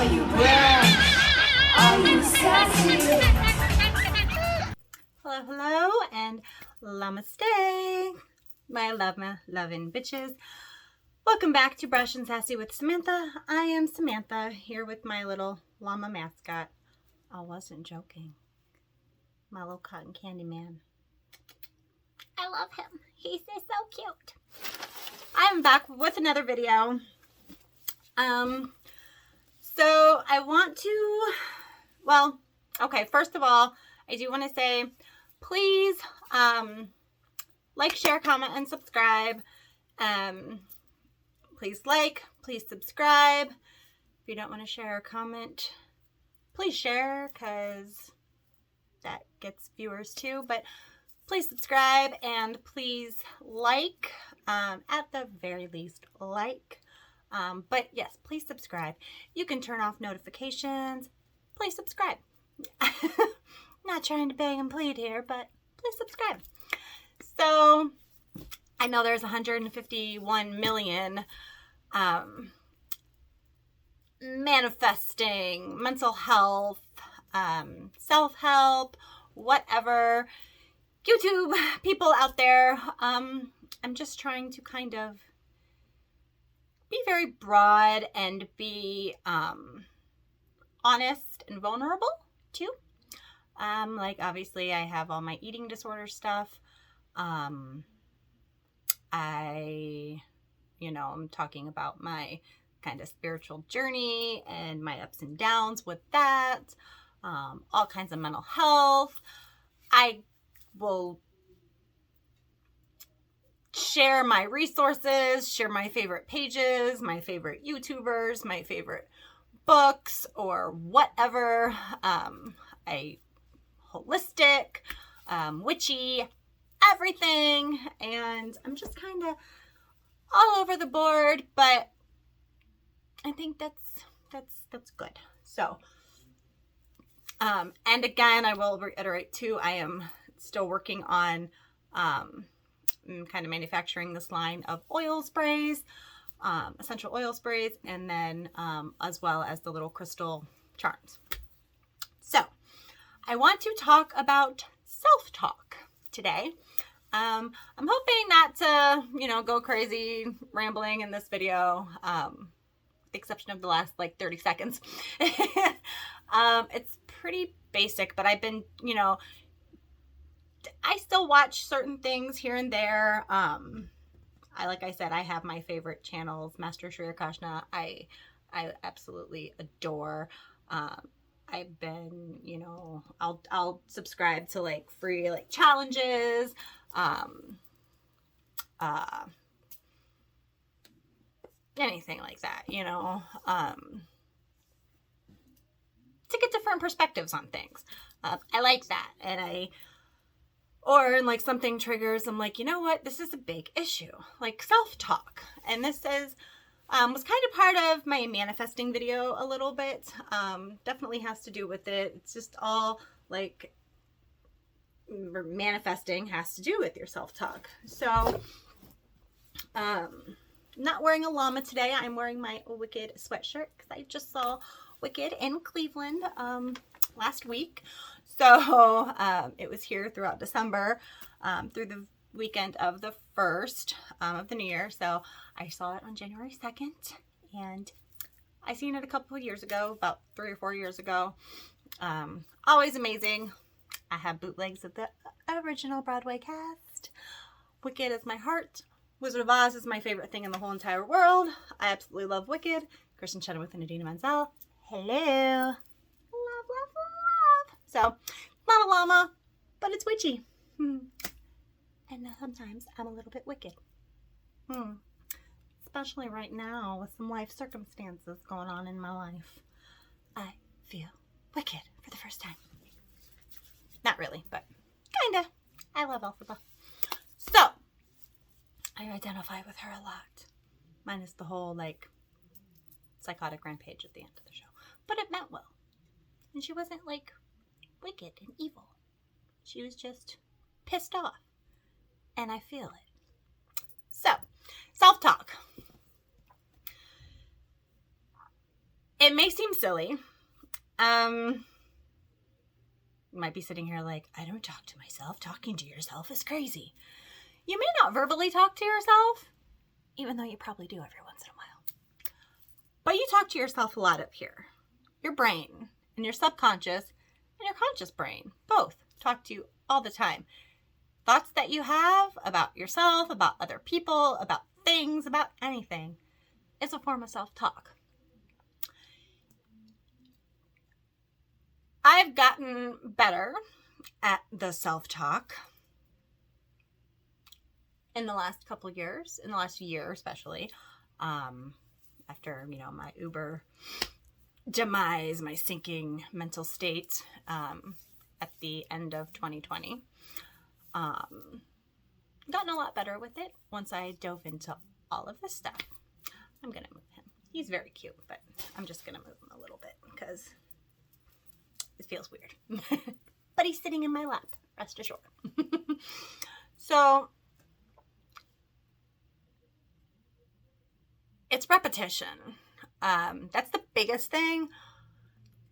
you brown? Are you sassy? Hello, hello, and namaste, my loving bitches. Welcome back to Brush and Sassy with Samantha. I am Samantha, here with my little llama mascot. I wasn't joking. My little cotton candy man. I love him. He's so cute. I am back with another video. So I want to, well, okay, first of all, I do want to say, please, like, share, comment, and subscribe. Please like, please subscribe. If you don't want to share or comment, please share, because that gets viewers too. But please subscribe and please like, at the very least, like. But yes, please subscribe. You can turn off notifications. Please subscribe. Not trying to beg and plead here, but please subscribe. So I know there's 151 million manifesting, mental health, self-help, whatever YouTube people out there. I'm just trying to kind of be very broad and be honest and vulnerable too. Like, obviously I have all my eating disorder stuff. I'm talking about my kind of spiritual journey and my ups and downs with that. All kinds of mental health. I will share my resources, share my favorite pages, my favorite YouTubers, my favorite books, or whatever. Holistic, witchy, everything. And I'm just kind of all over the board, but I think that's good. So, and again, I will reiterate too, I am still working on kind of manufacturing this line of oil sprays, essential oil sprays, and then as well as the little crystal charms. So I want to talk about self-talk today. I'm hoping not to, go crazy rambling in this video, with the exception of the last 30 seconds. It's pretty basic, but I've been, I still watch certain things here and there. Like I said, I have my favorite channels, Master Shri Akashna. I absolutely adore. I've been, I'll subscribe to free challenges, anything like that, to get different perspectives on things. I like that. And when something triggers, I'm like, you know what? This is a big issue, self-talk. And this was kind of part of my manifesting video a little bit. Definitely has to do with it. It's just all manifesting has to do with your self-talk. So, not wearing a llama today. I'm wearing my Wicked sweatshirt because I just saw Wicked in Cleveland last week. So it was here throughout December, through the weekend of the 1st of the new year. So I saw it on January 2nd, and I seen it a couple of years ago, about 3 or 4 years ago. Always amazing. I have bootlegs of the original Broadway cast. Wicked is my heart. Wizard of Oz is my favorite thing in the whole entire world. I absolutely love Wicked. Kristen Chenoweth and Idina Menzel. Hello. Love, love, love. So, not a llama, but it's witchy. And sometimes I'm a little bit wicked. Especially right now with some life circumstances going on in my life. I feel wicked for the first time. Not really, but kinda. I love Elphaba. So, I identify with her a lot. Minus the whole, psychotic rampage at the end of the show. But it meant well. And she wasn't, wicked and evil. She was just pissed off. And I feel it. So, self-talk. It may seem silly. You might be sitting here like, I don't talk to myself. Talking to yourself is crazy. You may not verbally talk to yourself, even though you probably do every once in a while. But you talk to yourself a lot up here. Your brain and your subconscious and your conscious brain both talk to you all the time. Thoughts that you have about yourself, about other people, about things, about anything is a form of self-talk. I've gotten better at the self-talk in the last couple of years, in the last year especially, after, my Uber demise, my sinking mental state at the end of 2020. Gotten a lot better with it once I dove into all of this stuff. I'm going to move him. He's very cute, but I'm just going to move him a little bit because it feels weird. But he's sitting in my lap, rest assured. So, it's repetition. That's the biggest thing.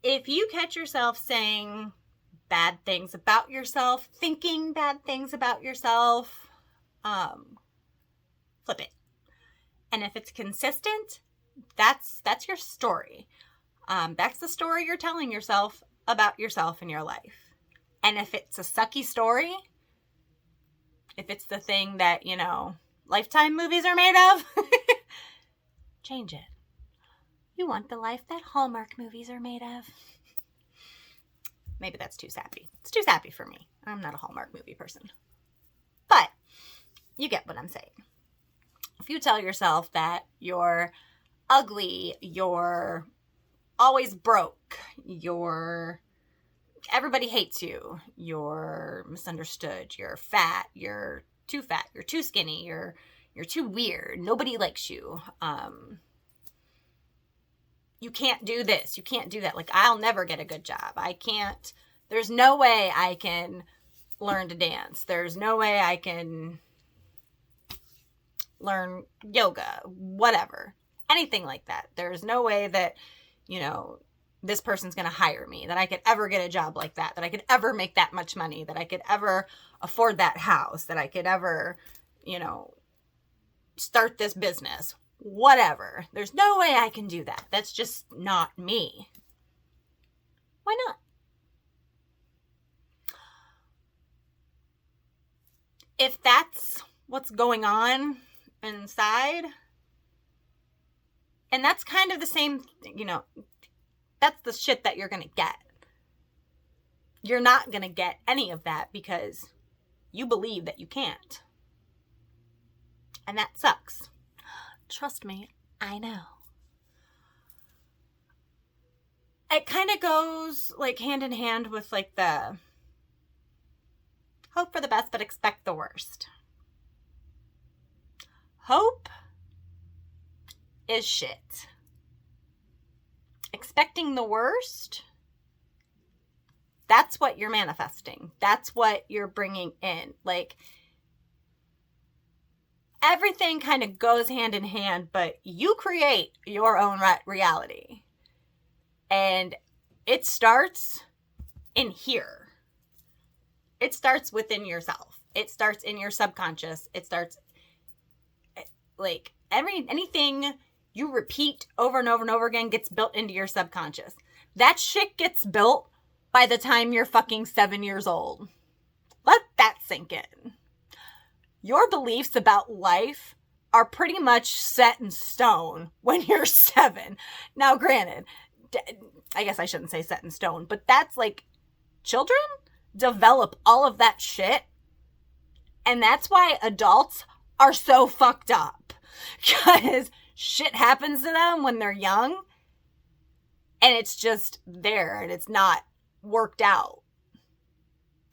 If you catch yourself saying bad things about yourself, thinking bad things about yourself, flip it. And if it's consistent, that's your story. That's the story you're telling yourself about yourself in your life. And if it's a sucky story, if it's the thing that, Lifetime movies are made of, change it. You want the life that Hallmark movies are made of. Maybe that's too sappy. It's too sappy for me. I'm not a Hallmark movie person. But you get what I'm saying. If you tell yourself that you're ugly, you're always broke, everybody hates you, you're misunderstood, you're fat, you're too skinny, you're too weird, nobody likes you, you can't do this, you can't do that, like I'll never get a good job, there's no way I can learn to dance, there's no way I can learn yoga, whatever, anything like that. There's no way that, this person's going to hire me, that I could ever get a job like that I could ever make that much money, that I could ever afford that house, that I could ever, start this business, whatever. There's no way I can do that. That's just not me. Why not? If that's what's going on inside, and that's kind of the same, that's the shit that you're going to get. You're not going to get any of that because you believe that you can't. And that sucks. Trust me, I know. It kind of goes like hand in hand with like the hope for the best but expect the worst. Hope is shit. Expecting the worst, that's what you're manifesting. That's what you're bringing in. Like, everything kind of goes hand in hand, but you create your own reality. And it starts in here. It starts within yourself. It starts in your subconscious. It starts like anything you repeat over and over and over again gets built into your subconscious. That shit gets built by the time you're fucking 7 years old. Let that sink in. Your beliefs about life are pretty much set in stone when you're 7. Now, granted, I guess I shouldn't say set in stone, but that's like, children develop all of that shit. And that's why adults are so fucked up. Because shit happens to them when they're young. And it's just there and it's not worked out.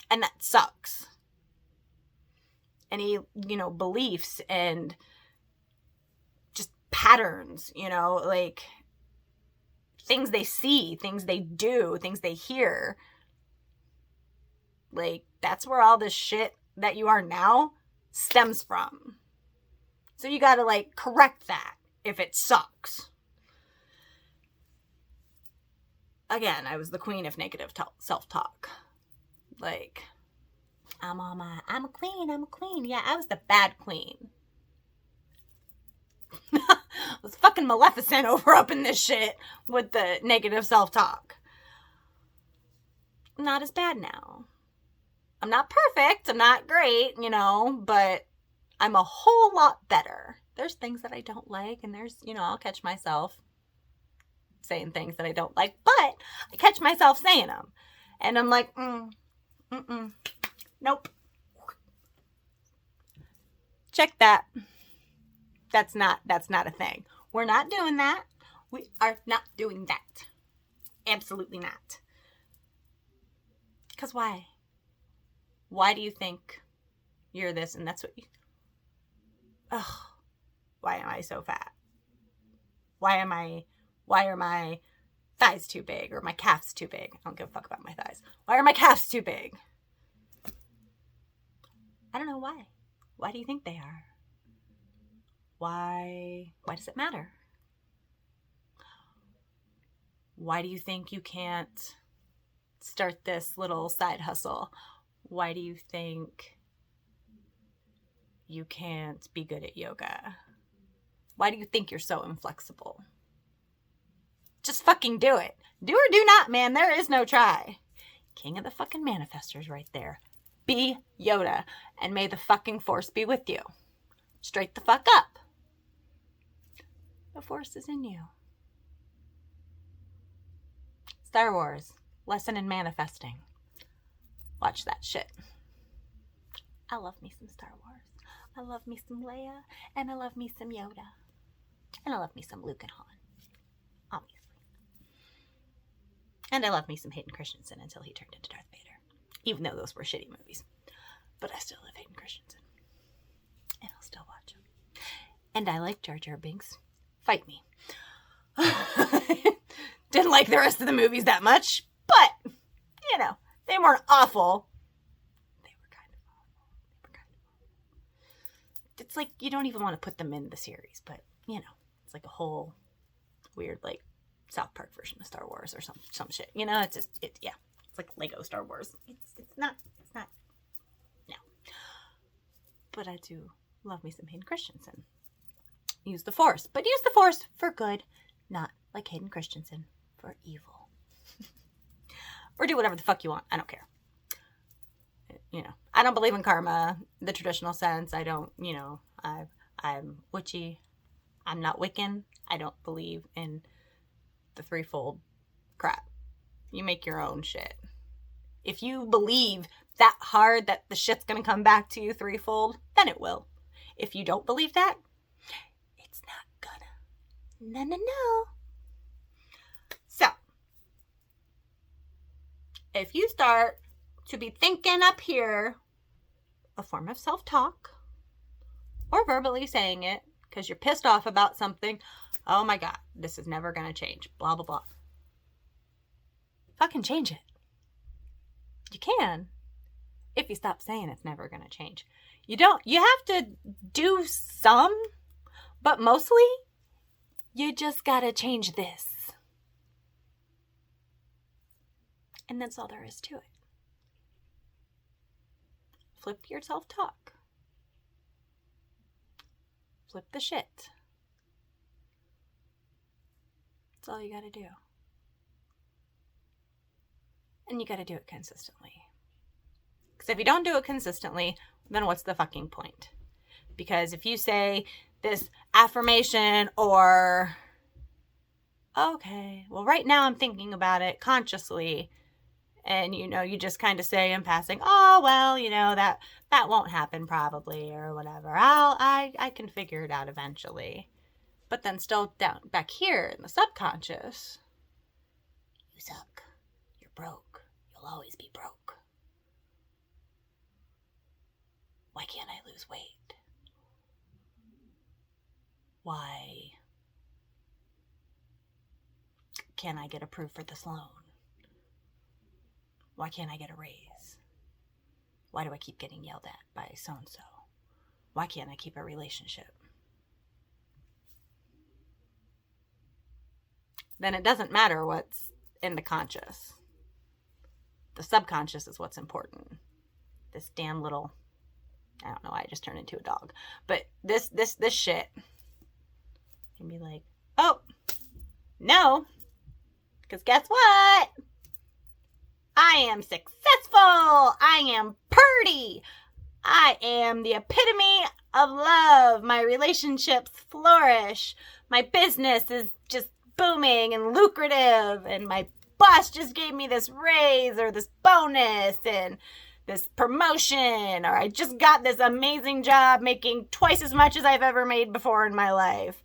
And that sucks. Any, beliefs and just patterns, like things they see, things they do, things they hear. Like, that's where all this shit that you are now stems from. So you gotta, correct that if it sucks. again, I was the queen of negative self-talk. Like, I'm a queen. Yeah, I was the bad queen. I was fucking Maleficent over up in this shit with the negative self-talk. I'm not as bad now. I'm not perfect. I'm not great, but I'm a whole lot better. There's things that I don't like, and there's, I'll catch myself saying things that I don't like, but I catch myself saying them. And I'm like, nope. Check that. That's not a thing. We're not doing that. We are not doing that. Absolutely not. Because why? Why do you think you're this and that's what you... Ugh. Why am I so fat? Why are my thighs too big or my calves too big? I don't give a fuck about my thighs. Why are my calves too big? I don't know why. Why do you think they are? Why does it matter? Why do you think you can't start this little side hustle? Why do you think you can't be good at yoga? Why do you think you're so inflexible? Just fucking do it. Do or do not, man. There is no try. King of the fucking manifestors right there. Be Yoda, and may the fucking force be with you. Straight the fuck up. The force is in you. Star Wars, lesson in manifesting. Watch that shit. I love me some Star Wars. I love me some Leia, and I love me some Yoda. And I love me some Luke and Han, obviously. And I love me some Hayden Christensen until he turned into Darth Vader. Even though those were shitty movies. But I still love Hayden Christensen. And I'll still watch him. And I like Jar Jar Binks. Fight me. Didn't like the rest of the movies that much. But, they weren't awful. They were kind of awful. It's like you don't even want to put them in the series. But, it's like a whole weird, like, South Park version of Star Wars or some shit. It's just, it's like Lego Star Wars. It's not, no. But I do love me some Hayden Christensen. Use the Force, but use the Force for good, not like Hayden Christensen for evil. Or do whatever the fuck you want. I don't care. I don't believe in karma, the traditional sense. I don't, I'm witchy. I'm not Wiccan. I don't believe in the threefold crap. You make your own shit. If you believe that hard that the shit's gonna come back to you threefold, then it will. If you don't believe that, it's not gonna. No. So, if you start to be thinking up here a form of self-talk or verbally saying it because you're pissed off about something, oh my God, this is never gonna change, blah, blah, blah. Fucking change it. You can if you stop saying it's never gonna change. You have to do some, but mostly you just gotta change this. And that's all there is to it. Flip your self-talk. Flip the shit. That's all you gotta do. And you gotta do it consistently. Because if you don't do it consistently, then what's the fucking point? Because if you say this affirmation or, okay, well right now I'm thinking about it consciously, and you just kind of say in passing, oh well, that won't happen probably or whatever. I can figure it out eventually. But then still down back here in the subconscious, you suck. You're broke. You'll always be broke. Why can't I lose weight? Why can't I get approved for this loan? Why can't I get a raise? Why do I keep getting yelled at by so-and-so? Why can't I keep a relationship? Then it doesn't matter what's into conscious. The subconscious is what's important. This damn little, I don't know why I just turned into a dog. But this shit can be like, oh, no. Because guess what? I am successful. I am purty. I am the epitome of love. My relationships flourish. My business is just booming and lucrative. And my boss just gave me this raise or this bonus and this promotion. Or I just got this amazing job making twice as much as I've ever made before in my life.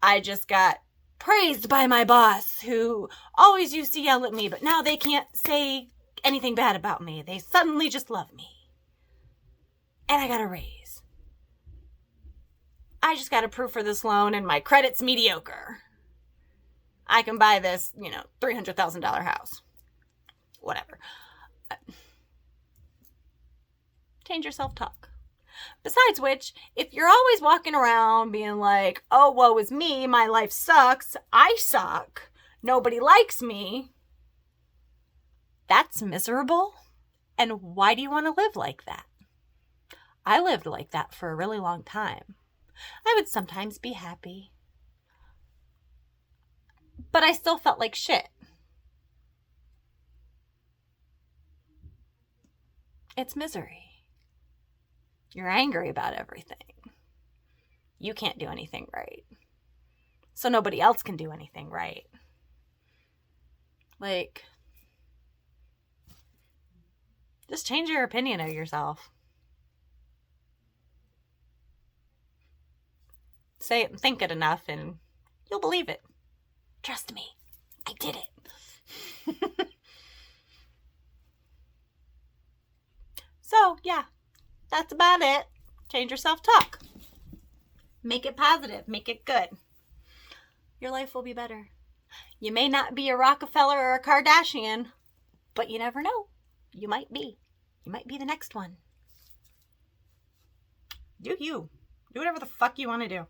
I just got praised by my boss, who always used to yell at me, but now they can't say anything bad about me. They suddenly just love me. And I got a raise. I just got approved for this loan and my credit's mediocre. I can buy this, $300,000 house. Whatever. Change your self-talk. Besides which, if you're always walking around being like, oh, woe is me, my life sucks, I suck, nobody likes me, that's miserable. And why do you want to live like that? I lived like that for a really long time. I would sometimes be happy, but I still felt like shit. It's misery. You're angry about everything. You can't do anything right. So nobody else can do anything right. Like, just change your opinion of yourself. Say it and think it enough and you'll believe it. Trust me, I did it. So, yeah. That's about it. Change your self-talk. Make it positive. Make it good. Your life will be better. You may not be a Rockefeller or a Kardashian, but you never know. You might be. You might be the next one. Do you. Do whatever the fuck you want to do.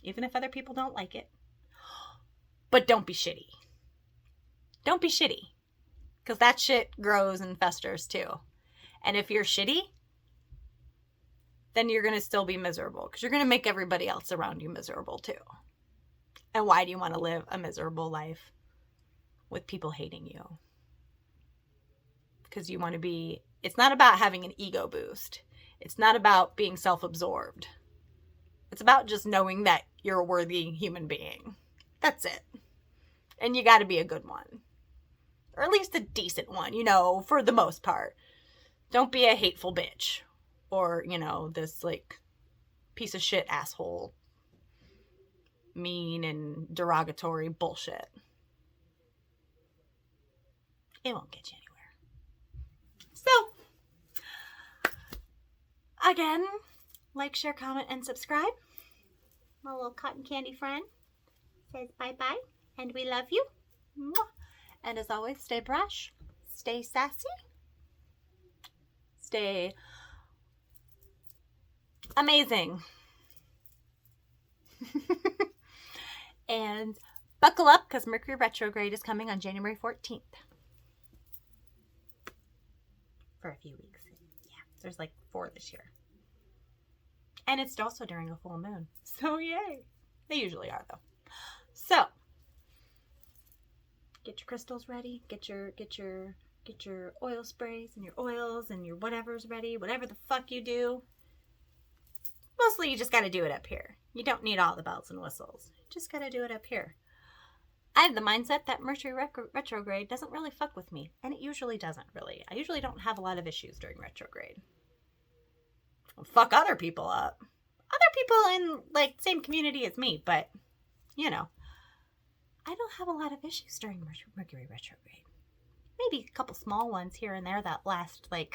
Even if other people don't like it. But don't be shitty. Don't be shitty. Because that shit grows and festers too. And if you're shitty, then you're going to still be miserable because you're going to make everybody else around you miserable too. And why do you want to live a miserable life with people hating you? Because you want to be, it's not about having an ego boost. It's not about being self-absorbed. It's about just knowing that you're a worthy human being. That's it. And you got to be a good one. Or at least a decent one, for the most part. Don't be a hateful bitch. Or, this, piece of shit asshole. Mean and derogatory bullshit. It won't get you anywhere. So, again, like, share, comment, and subscribe. My little cotton candy friend says bye-bye, and we love you. Mwah. And as always, stay brash, stay sassy, stay amazing. And buckle up because Mercury retrograde is coming on January 14th. For a few weeks. Yeah, there's 4 this year. And it's also during a full moon. So yay. They usually are though. So, get your crystals ready. Get your oil sprays and your oils and your whatever's ready. Whatever the fuck you do. Mostly you just got to do it up here. You don't need all the bells and whistles. You just got to do it up here. I have the mindset that Mercury retrograde doesn't really fuck with me. And it usually doesn't really. I usually don't have a lot of issues during retrograde. I'll fuck other people up. Other people in same community as me. But, I don't have a lot of issues during Mercury retrograde. Maybe a couple small ones here and there that last a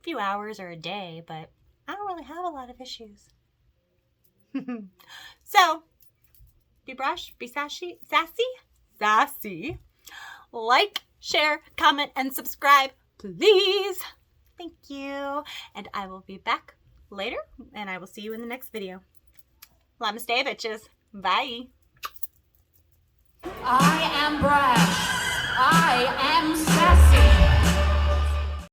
few hours or a day. But I don't really have a lot of issues. So, be brash, be sassy. Like, share, comment, and subscribe, please. Thank you. And I will be back later, and I will see you in the next video. Namaste, bitches. Bye. I am bright.